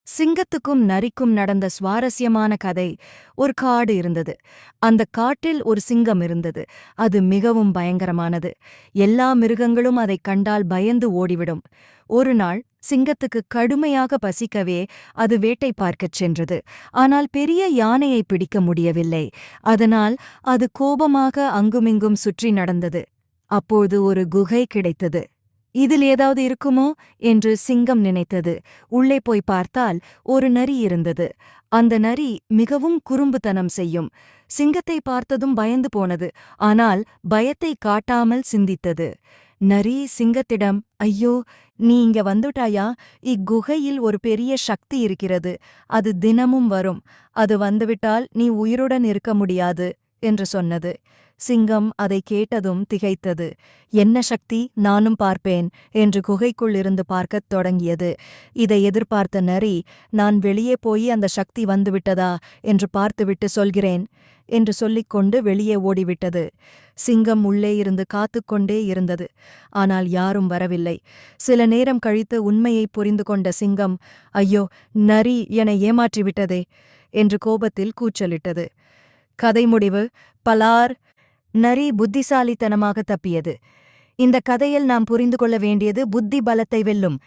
சிங்கத்துக்கும் நரிக்கும் நடந்த சுவாரஸ்யமான கதை. ஒரு காடு இருந்தது. அந்த காட்டில் ஒரு சிங்கம் இருந்தது. அது மிகவும் பயங்கரமானது. எல்லா மிருகங்களும் அதைக் கண்டால் பயந்து ஓடிவிடும். ஒரு நாள் சிங்கத்துக்கு கடுமையாக பசிக்கவே அது வேட்டை பார்க்கச் சென்றது. ஆனால் பெரிய யானையை பிடிக்க முடியவில்லை. அதனால் அது கோபமாக அங்குமிங்கும் சுற்றி நடந்தது. அப்போது ஒரு குகை கிடைத்தது. இதில் ஏதாவது இருக்குமோ என்று சிங்கம் நினைத்தது. உள்ளே போய் பார்த்தால் ஒரு நரி இருந்தது. அந்த நரி மிகவும் குறும்புத்தனம் செய்யும். சிங்கத்தை பார்த்ததும் பயந்து போனது. ஆனால் பயத்தை காட்டாமல் சிந்தித்தது. நரி சிங்கத்திடம், ஐயோ, நீ இங்க வந்துட்டாயா? இக்குகையில் ஒரு பெரிய சக்தி இருக்கிறது. அது தினமும் வரும். அது வந்துவிட்டால் நீ உயிருடன் இருக்க முடியாது என்று சொன்னது. சிங்கம் அதை கேட்டதும் திகைத்தது. என்ன சக்தி? நானும் பார்ப்பேன் என்று குகைக்குள் இருந்து பார்க்கத் தொடங்கியது. இதை எதிர்பார்த்த நரி, நான் வெளியே போய் அந்த சக்தி வந்துவிட்டதா என்று பார்த்துவிட்டு சொல்கிறேன் என்று சொல்லிக்கொண்டு வெளியே ஓடிவிட்டது. சிங்கம் உள்ளே இருந்து காத்துக்கொண்டே இருந்தது. ஆனால் யாரும் வரவில்லை. சில நேரம் கழித்து உண்மையை புரிந்து கொண்ட சிங்கம், ஐயோ, நரி என்னை ஏமாற்றிவிட்டதே என்று கோபத்தில் கூச்சலிட்டது. கதை முடிவு. பலார். நரி புத்திசாலித்தனமாக தப்பியது. இந்த கதையில் நாம் புரிந்து கொள்ள வேண்டியது புத்தி பலத்தை வெல்லும்.